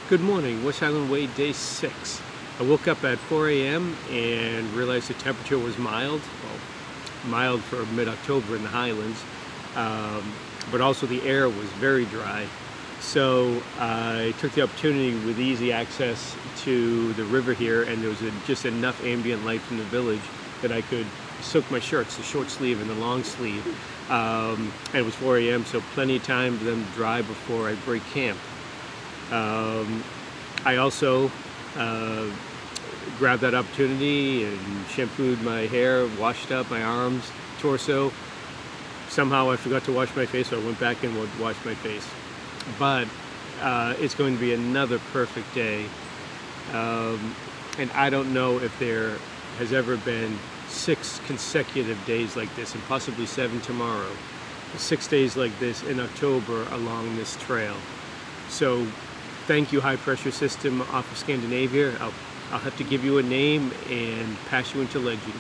Good morning, West Highland Way, day 6. I woke up at 4 a.m. and realized the temperature was mild. Well, mild for mid-October in the Highlands, but also the air was very dry. So I took the opportunity with easy access to the river here, and there was just enough ambient light from the village that I could soak my shirts, the short sleeve and the long sleeve. And it was 4 a.m., so plenty of time for them to dry before I break camp. I also grabbed that opportunity and shampooed my hair, washed up my arms, torso. Somehow I forgot to wash my face, so I went back and washed my face. But it's going to be another perfect day. And I don't know if there has ever been 6 consecutive days like this, and possibly 7 tomorrow. 6 days like this in October along this trail. So thank you, high pressure system off of Scandinavia. I'll have to give you a name and pass you into legend.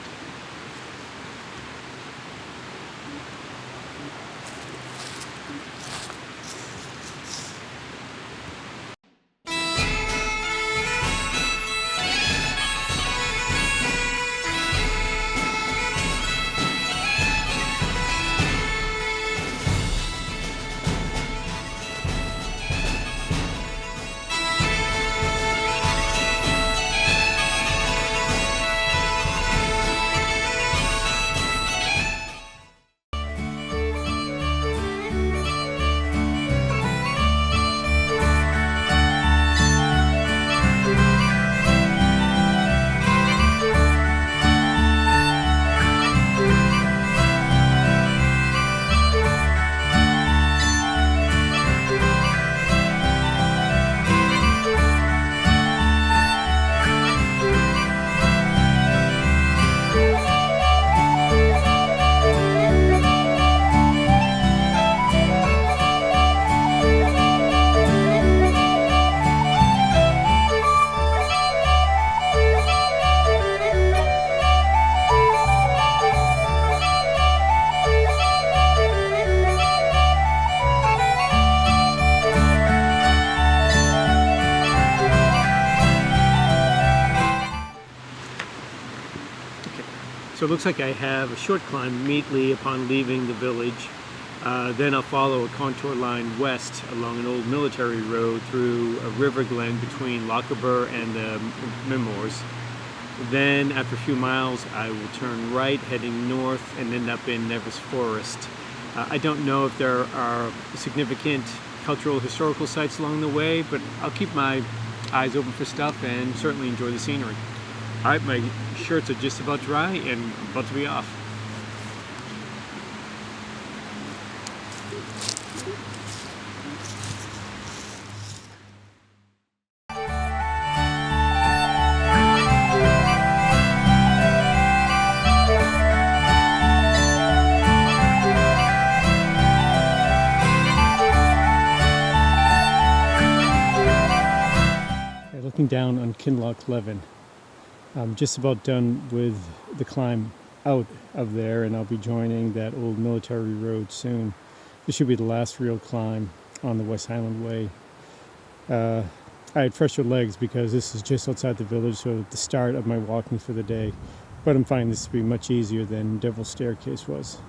So it looks like I have a short climb immediately upon leaving the village. Then I'll follow a contour line west along an old military road through a river glen between Lochaber and the Mimors. Then after a few miles I will turn right heading north and end up in Nevis Forest. I don't know if there are significant cultural historical sites along the way, but I'll keep my eyes open for stuff and certainly enjoy the scenery. Alright, my shirts are just about dry and I'm about to be off. Looking down on Kinlochleven. I'm just about done with the climb out of there, and I'll be joining that old military road soon. This should be the last real climb on the West Highland Way. I had fresher legs because this is just outside the village, so the start of my walking for the day. But I'm finding this to be much easier than Devil's Staircase was.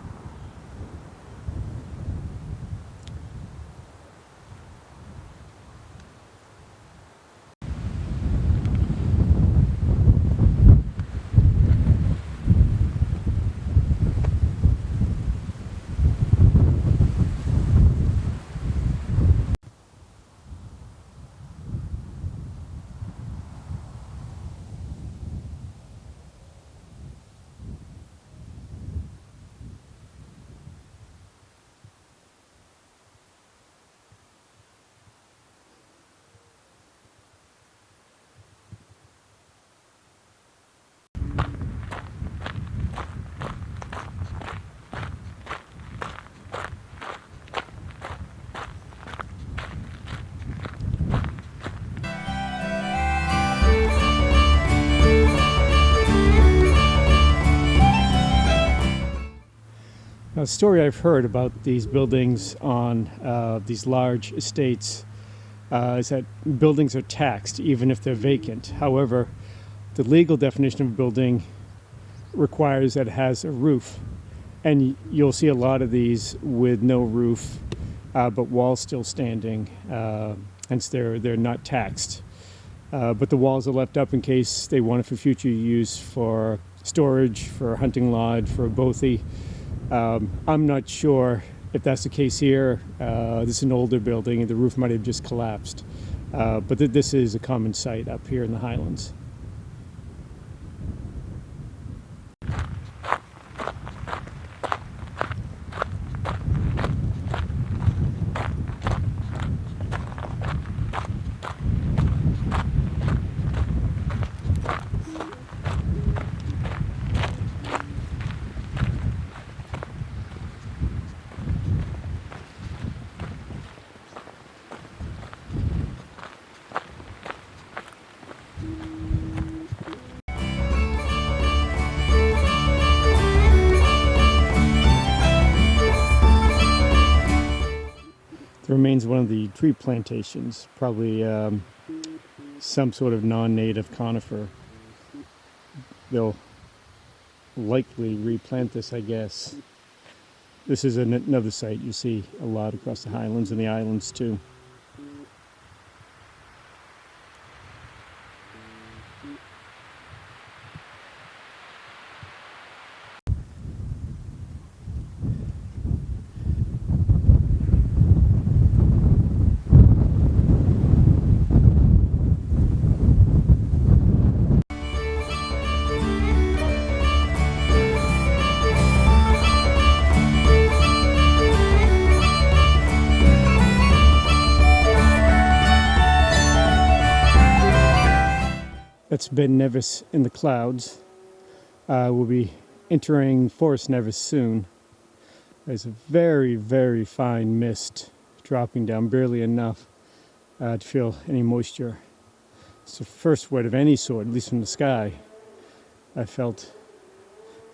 A story I've heard about these buildings on these large estates is that buildings are taxed even if they're vacant. However, the legal definition of a building requires that it has a roof. And you'll see a lot of these with no roof, but walls still standing. Hence, they're not taxed. But the walls are left up in case they want it for future use for storage, for a hunting lodge, for a bothy. I'm not sure if that's the case here. This is an older building and the roof might have just collapsed. But this is a common sight up here in the Highlands. The remains of one of the tree plantations, probably some sort of non-native conifer. They'll likely replant this, I guess. This is another site you see a lot across the Highlands and the islands too. That's Ben Nevis in the clouds. We'll be entering Forest Nevis soon. There's a very, very fine mist dropping down, barely enough to feel any moisture. It's the first wet of any sort, at least from the sky, I felt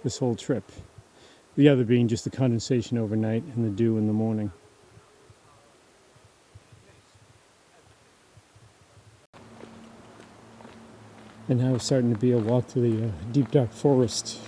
this whole trip. The other being just the condensation overnight and the dew in the morning. And now it's starting to be a walk through the deep dark forest.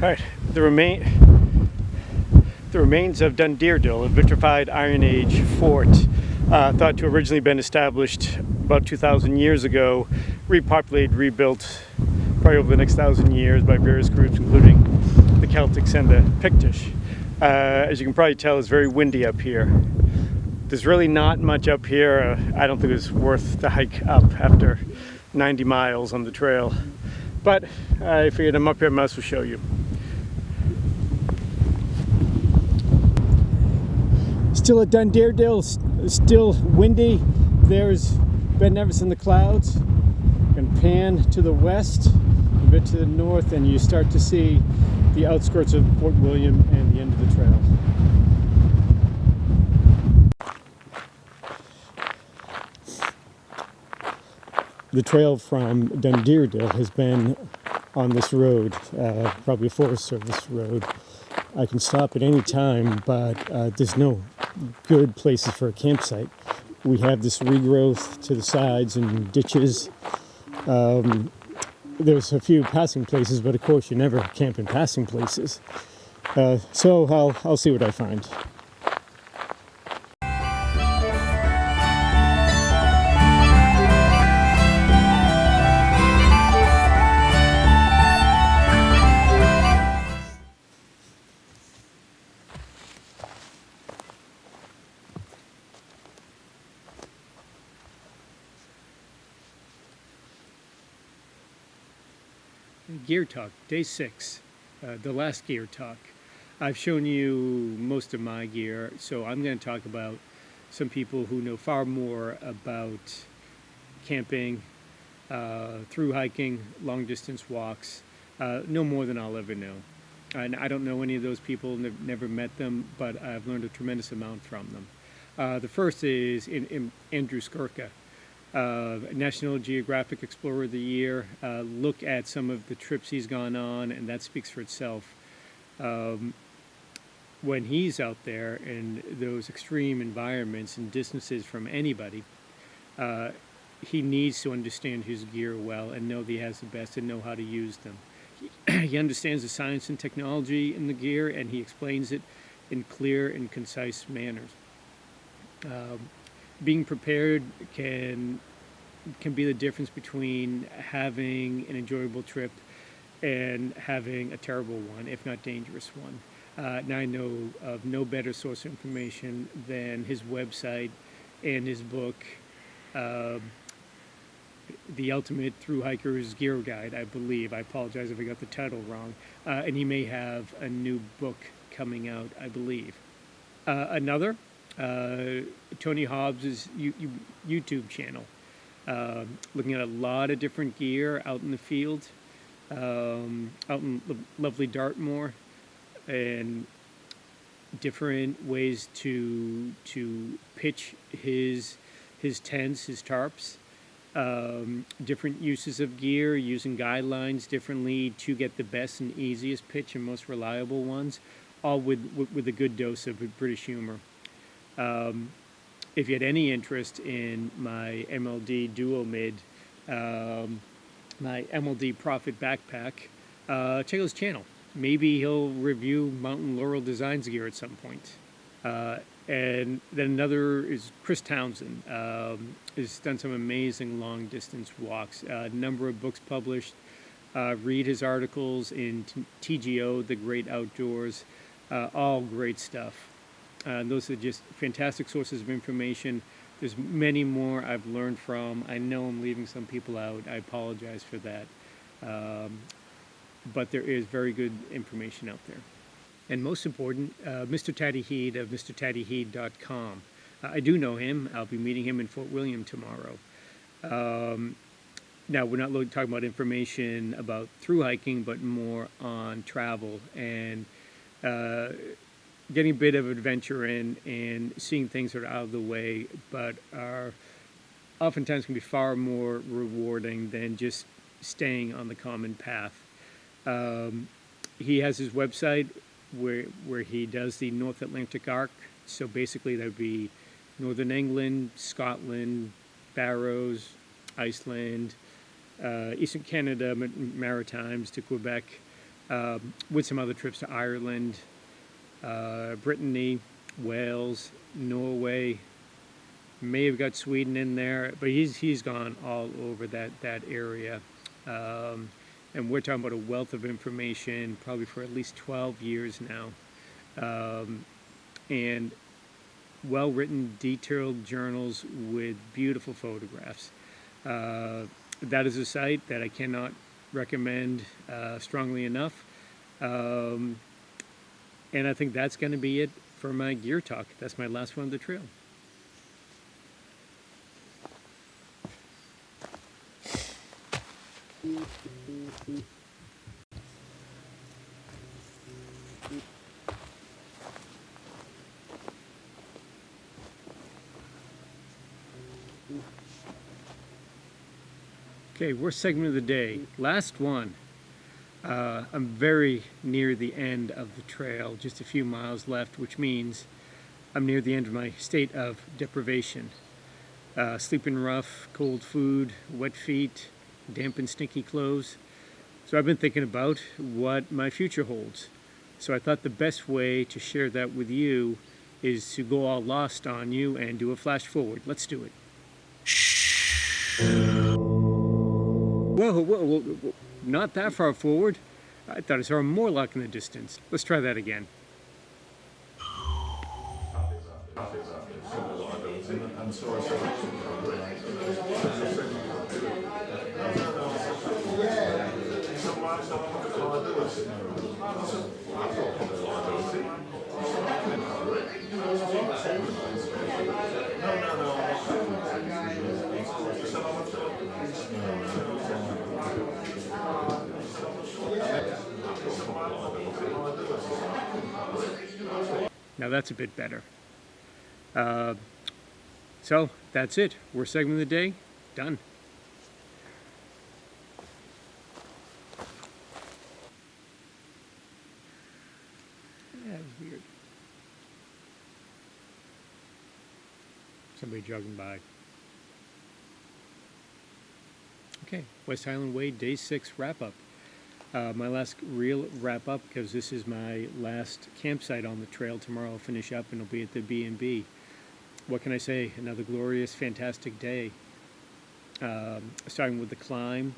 All right, the remains of Dundardil, a vitrified Iron Age fort, thought to have originally been established about 2,000 years ago, repopulated, rebuilt probably over the next 1,000 years by various groups, including the Celtics and the Pictish. As you can probably tell, it's very windy up here. There's really not much up here. I don't think it's worth the hike up after 90 miles on the trail. But I figured I'm up here, I might as well show you. Still at Dundardil, still windy. There's Ben Nevis in the clouds. And pan to the west, a bit to the north, and you start to see the outskirts of Fort William and the end of the trail. The trail from Dundardil has been on this road, probably a Forest Service road. I can stop at any time, but there's no good places for a campsite. We have this regrowth to the sides and ditches. There's a few passing places, but of course you never camp in passing places. So I'll see what I find. Gear talk, day 6, the last gear talk. I've shown you most of my gear, so I'm going to talk about some people who know far more about camping, through hiking, long distance walks, no more than I'll ever know. And I don't know any of those people, never met them, but I've learned a tremendous amount from them. The first is in Andrew Skurka, National Geographic Explorer of the Year. Look at some of the trips he's gone on, and that speaks for itself. When he's out there in those extreme environments and distances from anybody, he needs to understand his gear well and know that he has the best and know how to use them. He understands the science and technology in the gear, and he explains it in clear and concise manners. Being prepared can be the difference between having an enjoyable trip and having a terrible one, if not dangerous one. Now I know of no better source of information than his website and his book, The Ultimate Thru Hiker's Gear Guide, I believe. I apologize if I got the title wrong. And he may have a new book coming out, I believe. Another, Tony Hobbs' YouTube channel, looking at a lot of different gear out in the field, out in lovely Dartmoor, and different ways to pitch his tents, his tarps, different uses of gear, using guidelines differently to get the best and easiest pitch and most reliable ones, all with a good dose of British humor. If you had any interest in my MLD Duo Mid, my MLD Profit Backpack, check out his channel. Maybe he'll review Mountain Laurel Designs gear at some point. And then another is Chris Townsend. Has done some amazing long distance walks. A number of books published. Read his articles in TGO, The Great Outdoors. All great stuff. Those are just fantastic sources of information. There's many more I've learned from. I know I'm leaving some people out. I apologize for that. But there is very good information out there. And most important, Mr. Taddy Heed of MrTaddyHeed.com. I do know him. I'll be meeting him in Fort William tomorrow. Now, we're not talking about information about through hiking, but more on travel and getting a bit of adventure in and seeing things that are out of the way, but are oftentimes can be far more rewarding than just staying on the common path. He has his website where he does the North Atlantic arc. So basically that would be Northern England, Scotland, Barrows, Iceland, Eastern Canada, Maritimes to Quebec, with some other trips to Ireland, Brittany, Wales, Norway, may have got Sweden in there, but he's gone all over that area. And we're talking about a wealth of information, probably for at least 12 years now. And well-written, detailed journals with beautiful photographs. That is a site that I cannot recommend strongly enough. And I think that's going to be it for my gear talk. That's my last one of the trail. Okay, worst segment of the day. Last one. I'm very near the end of the trail, just a few miles left, which means I'm near the end of my state of deprivation. Sleeping rough, cold food, wet feet, damp and stinky clothes. So I've been thinking about what my future holds. So I thought the best way to share that with you is to go all lost on you and do a flash forward. Let's do it. Whoa, not that far forward. I thought I saw a Morlock in the distance. Let's try that again. Now that's a bit better. So that's it. Worst segment of the day, done. Yeah, it was weird. Somebody jogging by. Okay, West Highland Way, Day 6 wrap-up. My last real wrap-up, because this is my last campsite on the trail. Tomorrow I'll finish up and I'll be at the B&B. What can I say? Another glorious, fantastic day. Starting with the climb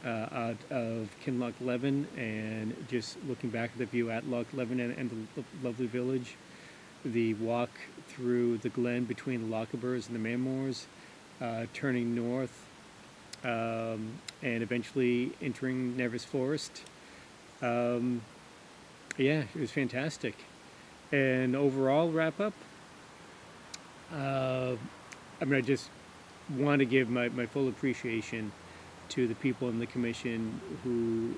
out of Kinlochleven and just looking back at the view at Lochleven and the lovely village. The walk through the glen between the Lochaber's and the Mamors, turning north, and eventually entering Nevis Forest. Yeah, it was fantastic. And overall wrap up, I just want to give my full appreciation to the people in the commission who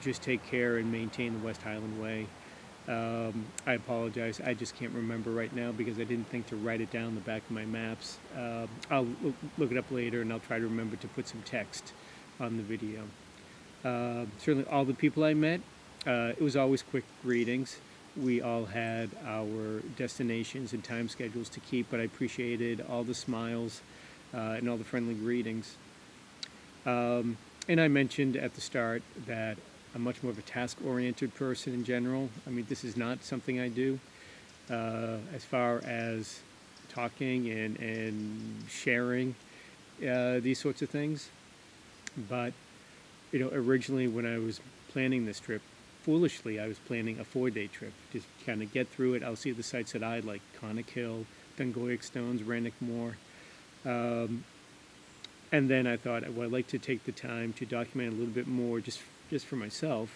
just take care and maintain the West Highland Way. I apologize, I just can't remember right now because I didn't think to write it down in the back of my maps. I'll look it up later and I'll try to remember to put some text on the video. Certainly all the people I met, it was always quick greetings. We all had our destinations and time schedules to keep, but I appreciated all the smiles and all the friendly greetings. And I mentioned at the start that I'm much more of a task-oriented person in general. I mean, this is not something I do as far as talking and sharing these sorts of things. But, originally when I was planning this trip, foolishly, I was planning a 4-day trip. Just kind of get through it. I'll see the sites that I like, Connick Hill, Dungoyek Stones, Rannoch Moor. And then I thought, well, I'd like to take the time to document a little bit more just for myself.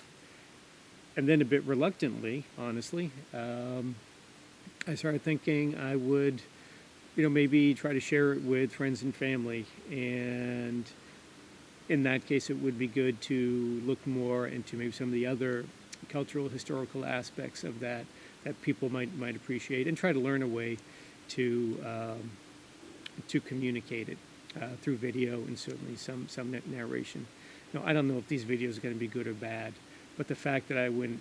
And then a bit reluctantly, honestly, I started thinking I would, maybe try to share it with friends and family. And in that case, it would be good to look more into maybe some of the other cultural, historical aspects of that people might appreciate, and try to learn a way to communicate it through video and certainly some narration. Now, I don't know if these videos are going to be good or bad, but the fact that I went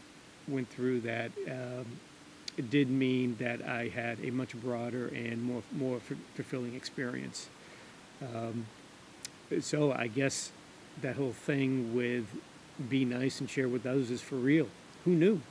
through that it did mean that I had a much broader and more fulfilling experience. So I guess that whole thing with be nice and share with others is for real. Who knew?